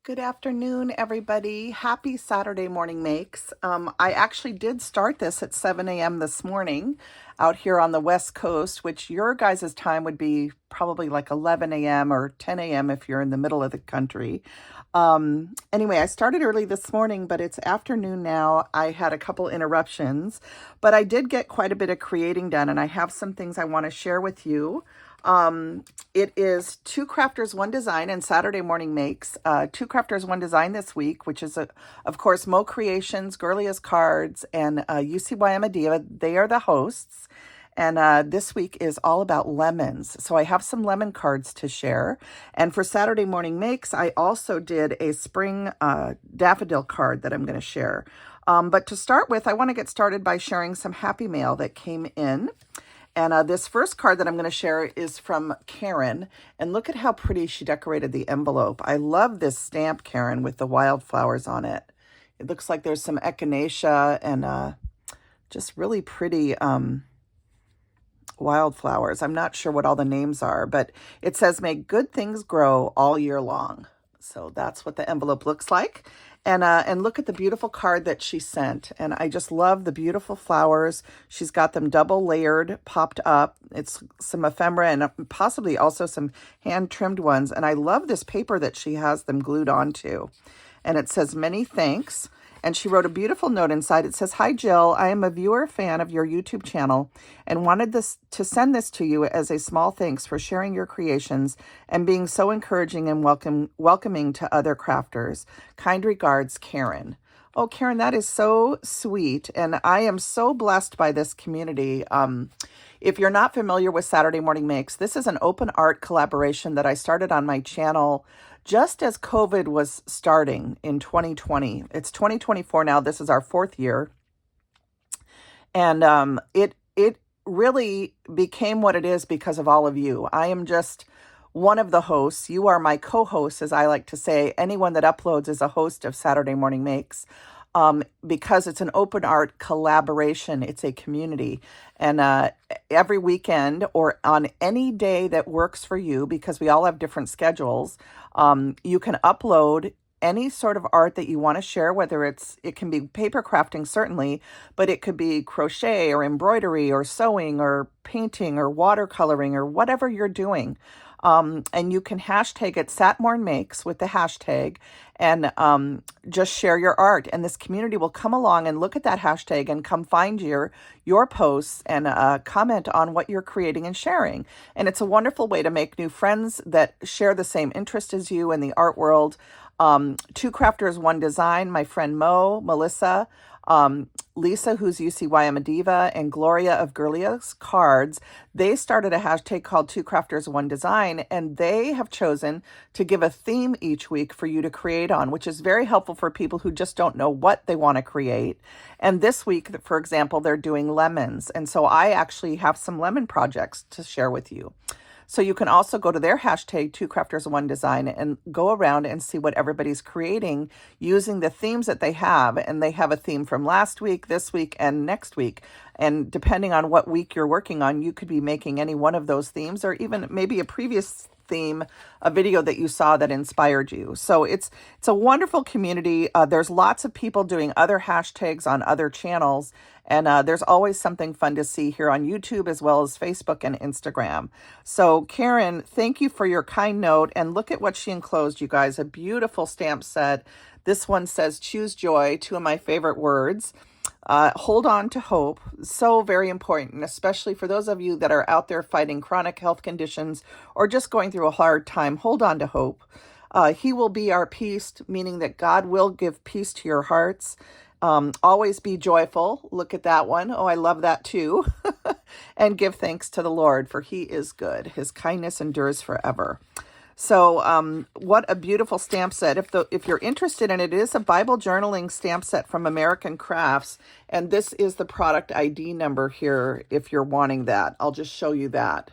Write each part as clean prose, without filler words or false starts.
Good afternoon, everybody. Happy Saturday morning makes. I actually did start this at 7 a.m. this morning out here on the West Coast, which your guys' time would be probably like 11 a.m. or 10 a.m. if you're in the middle of the country. Anyway, I started early this morning, but it's afternoon now. I had a couple interruptions, but I did get quite a bit of creating done, and I have some things I want to share with you. It is Two Crafters, One Design and Saturday Morning Makes. Two Crafters, One Design this week, which is, of course, Mo Creations, Girliest Cards, and UCY Amadea. They are the hosts. And this week is all about lemons. So I have some lemon cards to share. And for Saturday Morning Makes, I also did a spring daffodil card that I'm going to share. But to start with, I want to get started by sharing some happy mail that came in. And this first card that I'm going to share is from Karen. And look at how pretty she decorated the envelope. I love this stamp, Karen, with the wildflowers on it. It looks like there's some echinacea and just really pretty wildflowers. I'm not sure what all the names are, but it says, "May good things grow all year long." So that's what the envelope looks like. And look at the beautiful card that she sent. And I just love the beautiful flowers. She's got them double layered, popped up. It's some ephemera and possibly also some hand trimmed ones. And I love this paper that she has them glued onto. And it says, "Many thanks." And she wrote a beautiful note inside. It says, "Hi, Jill. I am a viewer fan of your YouTube channel and wanted to send this to you as a small thanks for sharing your creations and being so encouraging and welcoming to other crafters. Kind regards, Karen." Oh, Karen, that is so sweet. And I am so blessed by this community. If you're not familiar with Saturday Morning Makes, this is an open art collaboration that I started on my channel just as COVID was starting in 2020. It's 2024 now. This is our fourth year. And it really became what it is because of all of you. I am just one of the hosts. You are my co-hosts, as I like to say. Anyone that uploads is a host of Saturday Morning Makes. Because it's an open art collaboration. It's a community. And every weekend or on any day that works for you, because we all have different schedules, you can upload any sort of art that you want to share, whether it can be paper crafting, certainly, but it could be crochet or embroidery or sewing or painting or watercoloring or whatever you're doing. And you can hashtag it Satmornmakes with the hashtag and just share your art. And this community will come along and look at that hashtag and come find your posts and comment on what you're creating and sharing. And it's a wonderful way to make new friends that share the same interest as you in the art world. Two Crafters, One Design, my friend Mo, Melissa, Lisa, who's UCY Amadea, and Gloria of Girliest Cards, they started a hashtag called Two Crafters, One Design, and they have chosen to give a theme each week for you to create on, which is very helpful for people who just don't know what they want to create. And this week, for example, they're doing lemons. And so I actually have some lemon projects to share with you. So you can also go to their hashtag, Two Crafters, One Design, and go around and see what everybody's creating using the themes that they have. And they have a theme from last week, this week, and next week. And depending on what week you're working on, you could be making any one of those themes or even maybe a previous theme, a video that you saw that inspired you. So it's a wonderful community. There's lots of people doing other hashtags on other channels. And there's always something fun to see here on YouTube as well as Facebook and Instagram. So Karen, thank you for your kind note. And look at what she enclosed, you guys. A beautiful stamp set. This one says, "Choose joy," two of my favorite words. Hold on to hope. So very important, especially for those of you that are out there fighting chronic health conditions or just going through a hard time. Hold on to hope. He will be our peace, meaning that God will give peace to your hearts. Always be joyful. Look at that one. Oh, I love that too. And give thanks to the Lord, for he is good. His kindness endures forever. So what a beautiful stamp set. If you're interested in it, it is a Bible journaling stamp set from American Crafts. And this is the product ID number here if you're wanting that. I'll just show you that.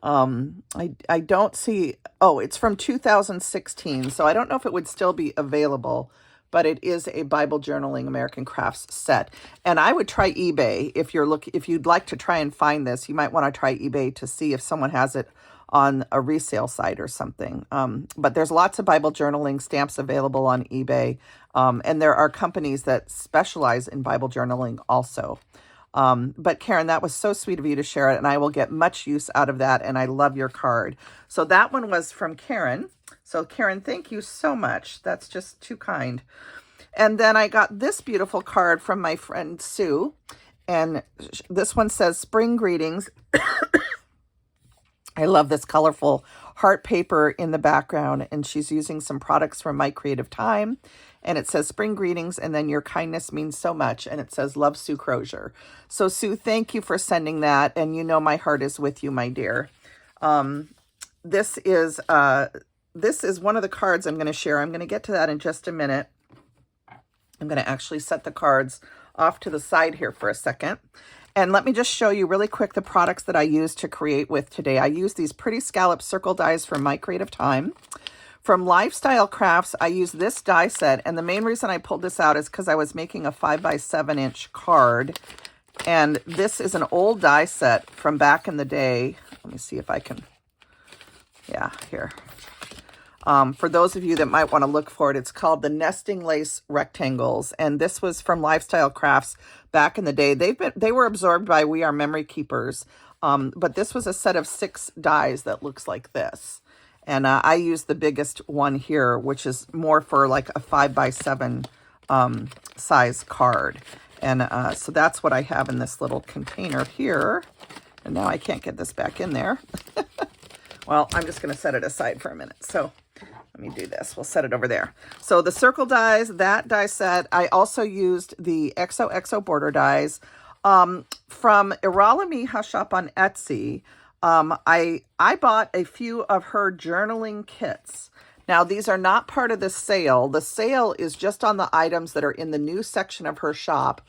I don't see, oh, it's from 2016. So I don't know if it would still be available, but it is a Bible journaling American Crafts set. And I would try eBay if you'd like to try and find this. You might want to try eBay to see if someone has it on a resale site or something. But there's lots of Bible journaling stamps available on eBay. And there are companies that specialize in Bible journaling also. But Karen, that was so sweet of you to share it, and I will get much use out of that, and I love your card. So that one was from Karen. So Karen, thank you so much. That's just too kind. And then I got this beautiful card from my friend Sue, and this one says, Spring Greetings. I love this colorful heart paper in the background, and she's using some products from My Creative Time. And it says, Spring Greetings, and then your kindness means so much. And it says, Love, Sue Crozier. So, Sue, thank you for sending that. And you know my heart is with you, my dear. This is one of the cards I'm going to share. I'm going to get to that in just a minute. I'm going to actually set the cards off to the side here for a second. And let me just show you really quick the products that I used to create with today. I used these pretty scallop circle dies from My Creative Time. From Lifestyle Crafts, I used this die set, and the main reason I pulled this out is because I was making a 5x7-inch card, and this is an old die set from back in the day. Let me see if I can, yeah, here. For those of you that might want to look for it, it's called the Nesting Lace Rectangles, and this was from Lifestyle Crafts back in the day. They were absorbed by We Are Memory Keepers, but this was a set of 6 dies that looks like this. And I use the biggest one here, which is more for like a 5x7 size card. And so that's what I have in this little container here. And now I can't get this back in there. Well, I'm just going to set it aside for a minute. So let me do this. We'll set it over there. So the circle dies, that die set. I also used the XOXO border dies from Iralamija Shop on Etsy. I bought a few of her journaling kits. Now, these are not part of the sale. The sale is just on the items that are in the new section of her shop.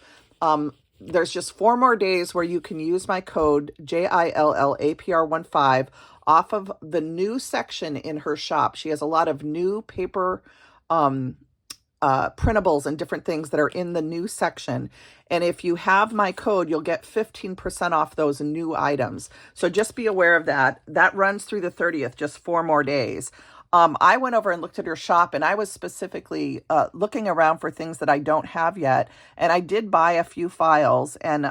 There's just 4 more days where you can use my code JILLAPR15 off of the new section in her shop. She has a lot of new paper printables and different things that are in the new section. And if you have my code, you'll get 15% off those new items. So just be aware of that. That runs through the 30th, just 4 more days. I went over and looked at her shop, and I was specifically looking around for things that I don't have yet. And I did buy a few files. And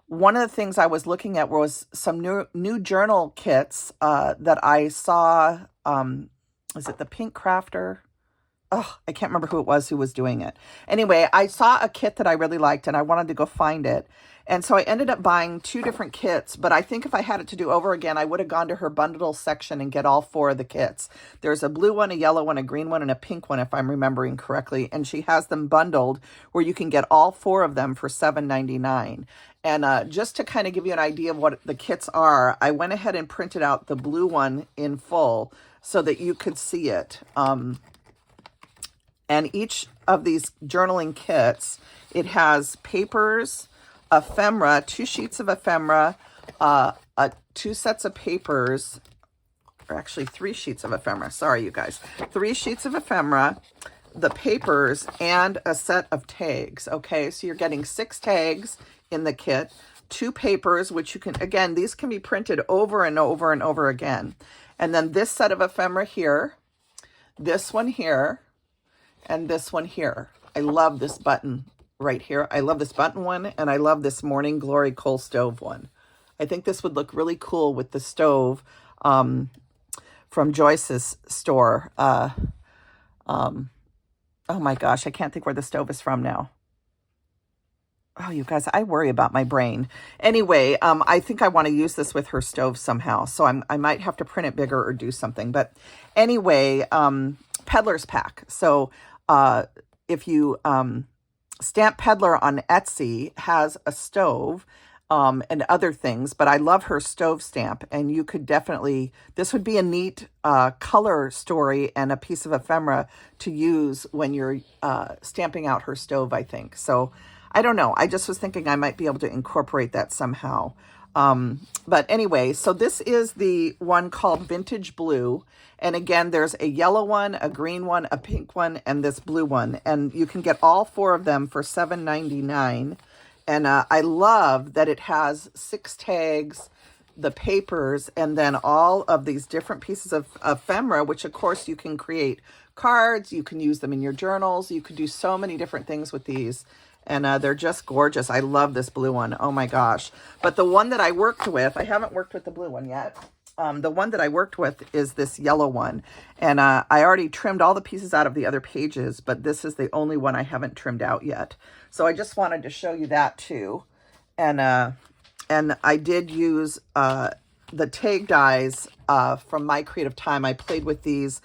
one of the things I was looking at was some new journal kits that I saw. Is it the Pink Crafter? Oh, I can't remember who it was who was doing it. Anyway, I saw a kit that I really liked, and I wanted to go find it. And so I ended up buying 2 different kits, but I think if I had it to do over again, I would have gone to her bundle section and get all 4 of the kits. There's a blue one, a yellow one, a green one, and a pink one, if I'm remembering correctly. And she has them bundled where you can get all 4 of them for $7.99. And just to kind of give you an idea of what the kits are, I went ahead and printed out the blue one in full so that you could see it. And each of these journaling kits, it has papers, ephemera, 2 sheets of ephemera, 2 sets of papers, or actually 3 sheets of ephemera. Sorry, you guys. 3 sheets of ephemera, the papers, and a set of tags. Okay, so you're getting 6 tags in the kit, 2 papers, which you can, again, these can be printed over and over and over again. And then this set of ephemera here, this one here, and this one here. I love this button right here. I love this button one, and I love this Morning Glory coal stove one. I think this would look really cool with the stove from Joyce's store. Oh my gosh, I can't think where the stove is from now. Oh, you guys, I worry about my brain. Anyway, I think I want to use this with her stove somehow, so I might have to print it bigger or do something. But anyway, Peddler's Pack. So if you Stamp Peddler on Etsy has a stove and other things, but I love her stove stamp, and you could definitely, this would be a neat color story and a piece of ephemera to use when you're stamping out her stove, I think. So I don't know. I just was thinking I might be able to incorporate that somehow. But anyway, so this is the one called Vintage Blue. And again, there's a yellow one, a green one, a pink one, and this blue one. And you can get all 4 of them for $7.99. And I love that it has 6 tags the papers, and then all of these different pieces of ephemera, which of course you can create cards, you can use them in your journals, you could do so many different things with these. And they're just gorgeous. I love this blue one. Oh my gosh. But the one that I worked with, I haven't worked with the blue one yet. The one that I worked with is this yellow one. And I already trimmed all the pieces out of the other pages, but this is the only one I haven't trimmed out yet. So I just wanted to show you that too. And I did use the tag dies from My Creative Time. I played with these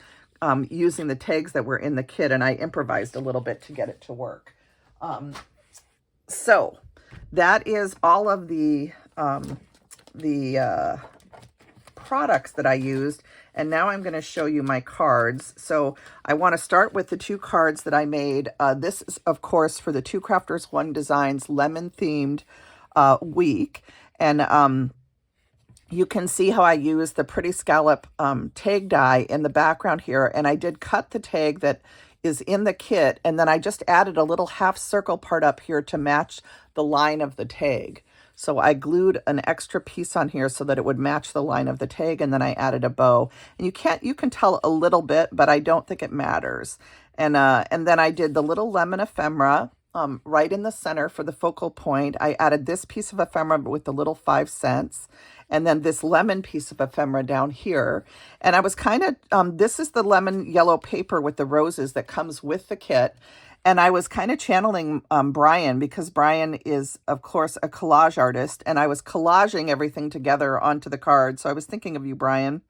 using the tags that were in the kit, and I improvised a little bit to get it to work. So that is all of the products that I used. And now I'm going to show you my cards. So I want to start with the two cards that I made. This is, of course, for the Two Crafters One Designs lemon themed week. And you can see how I used the Pretty Scallop tag die in the background here. And I did cut the tag that is in the kit, and then I just added a little half circle part up here to match the line of the tag. So I glued an extra piece on here so that it would match the line of the tag, and then I added a bow. And you can tell a little bit, but I don't think it matters. And then I did the little lemon ephemera right in the center for the focal point. I added this piece of ephemera with the little 5 cents. And then this lemon piece of ephemera down here. And I was kind of, this is the lemon yellow paper with the roses that comes with the kit. And I was kind of channeling Brian, because Brian is, of course, a collage artist. And I was collaging everything together onto the card. So I was thinking of you, Brian.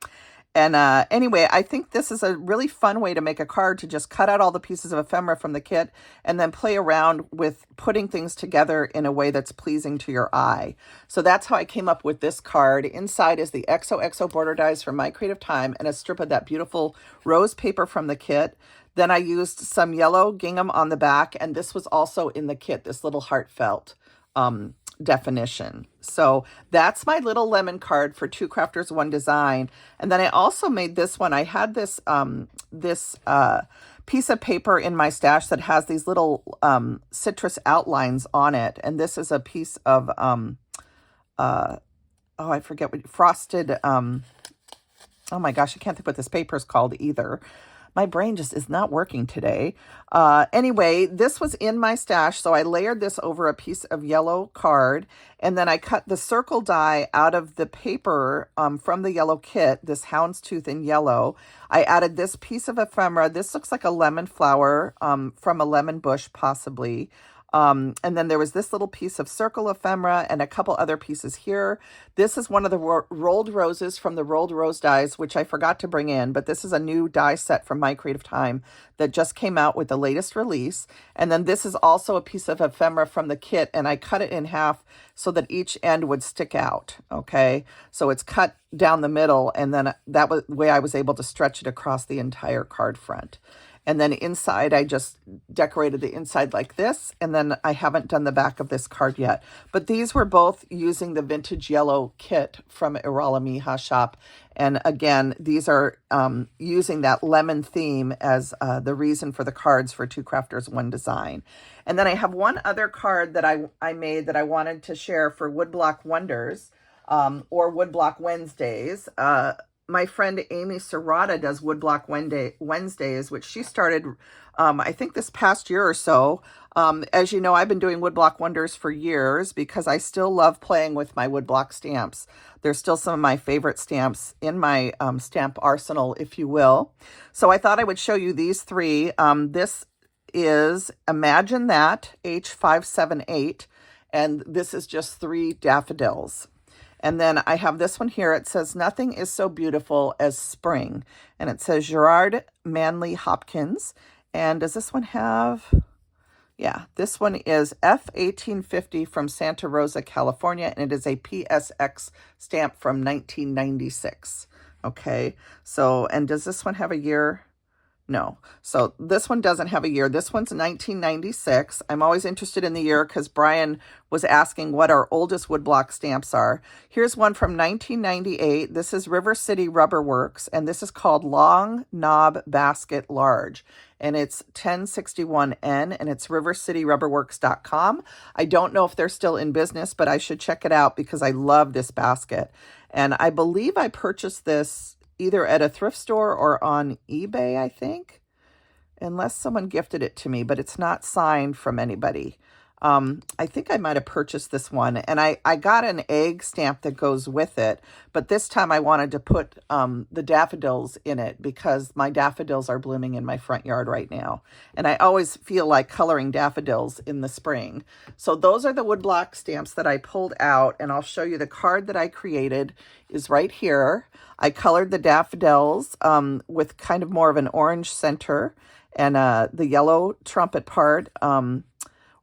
And anyway, I think this is a really fun way to make a card, to just cut out all the pieces of ephemera from the kit and then play around with putting things together in a way that's pleasing to your eye. So that's how I came up with this card. Inside is the XOXO border dies from My Creative Time and a strip of that beautiful rose paper from the kit. Then I used some yellow gingham on the back, and this was also in the kit, this little heartfelt definition. So that's my little lemon card for Two Crafters One Design. And then I also made this one. I had this piece of paper in my stash that has these little citrus outlines on it, and this is a piece of I forget what frosted oh my gosh, I can't think what this paper is called either. My brain just is not working today. Anyway, this was in my stash, so I layered this over a piece of yellow card, and then I cut the circle die out of the paper from the yellow kit, this houndstooth in yellow. I added this piece of ephemera. This looks like a lemon flower from a lemon bush, possibly. And then there was this little piece of circle ephemera and a couple other pieces here. This is one of the rolled roses from the rolled rose dies, which I forgot to bring in, but this is a new die set from My Creative Time that just came out with the latest release. And then this is also a piece of ephemera from the kit, and I cut it in half so that each end would stick out. Okay. So it's cut down the middle, and then that was the way I was able to stretch it across the entire card front. And then inside, I just decorated the inside like this. And then I haven't done the back of this card yet. But these were both using the vintage yellow kit from Iralamija Shop. And again, these are using that lemon theme as the reason for the cards for Two Crafters One Design. And then I have one other card that I made that I wanted to share for Woodblockwonders or Woodblock Wednesdays. My friend Amy Serrata does Woodblock Wednesdays, which she started, I think, this past year or so. As you know, I've been doing Woodblockwonders for years because I still love playing with my woodblock stamps. They're still some of my favorite stamps in my stamp arsenal, if you will. So I thought I would show you these three. This is Imagine That, H578, and this is just 3 daffodils. And then I have this one here. It says, Nothing is so beautiful as spring. And it says Gerard Manley Hopkins. And does this one have... Yeah, this one is F1850 from Santa Rosa, California. And it is a PSX stamp from 1996. Okay, so, and does this one have a year? No. So this one doesn't have a year. This one's 1996. I'm always interested in the year because Brian was asking what our oldest woodblock stamps are. Here's one from 1998. This is River City Rubber Works, and this is called Long Knob Basket Large. And it's 1061N, and it's rivercityrubberworks.com. I don't know if they're still in business, but I should check it out because I love this basket. And I believe I purchased this either at a thrift store or on eBay, I think, unless someone gifted it to me, but it's not signed from anybody. I think I might have purchased this one, and I got an egg stamp that goes with it, but this time I wanted to put the daffodils in it because my daffodils are blooming in my front yard right now, and I always feel like coloring daffodils in the spring. So those are the woodblock stamps that I pulled out, and I'll show you the card that I created is right here. I colored the daffodils with kind of more of an orange center, and the yellow trumpet part,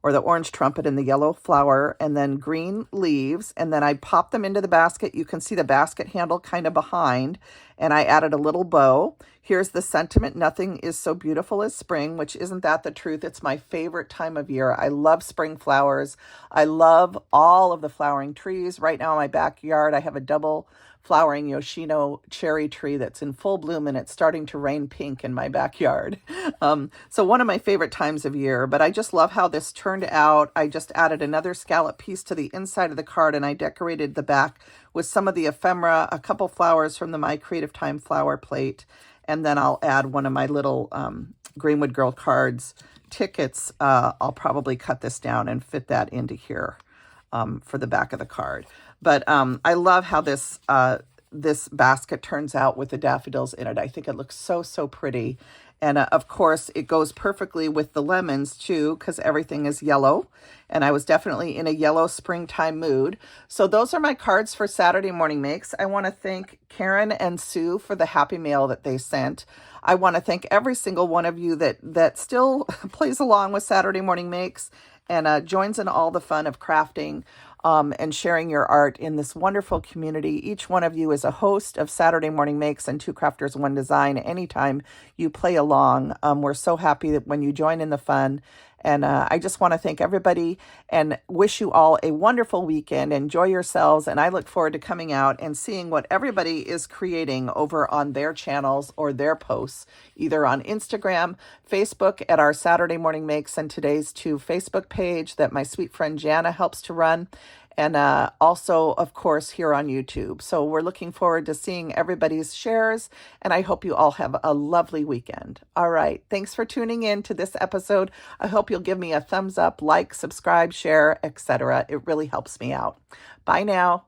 or the orange trumpet and the yellow flower, and then green leaves. And then I popped them into the basket. You can see the basket handle kind of behind, and I added a little bow. Here's the sentiment: nothing is so beautiful as spring, which isn't that the truth? It's my favorite time of year. I love spring flowers. I love all of the flowering trees. Right now in my backyard, I have a double flowering Yoshino cherry tree that's in full bloom, and it's starting to rain pink in my backyard. So one of my favorite times of year, but I just love how this turned out. I just added another scallop piece to the inside of the card, and I decorated the back with some of the ephemera, a couple flowers from the My Creative Time flower plate, and then I'll add one of my little Greenwood Girl cards tickets. I'll probably cut this down and fit that into here for the back of the card. But I love how this this basket turns out with the daffodils in it. I think it looks so pretty. And of course, it goes perfectly with the lemons too, because everything is yellow. And I was definitely in a yellow springtime mood. So those are my cards for Saturday Morning Makes. I want to thank Karen and Sue for the happy mail that they sent. I want to thank every single one of you that still plays along with Saturday Morning Makes and joins in all the fun of crafting and sharing your art in this wonderful community. Each one of you is a host of Saturday Morning Makes and Two Crafters, One Design. Anytime you play along, we're so happy that when you join in the fun. And I just want to thank everybody and wish you all a wonderful weekend. Enjoy yourselves. And I look forward to coming out and seeing what everybody is creating over on their channels or their posts, either on Instagram, Facebook at our Saturday Morning Makes and Today's Two Facebook page that my sweet friend Jana helps to run. And also, of course, here on YouTube. So we're looking forward to seeing everybody's shares, and I hope you all have a lovely weekend. All right. Thanks for tuning in to this episode. I hope you'll give me a thumbs up, like, subscribe, share, etc. It really helps me out. Bye now.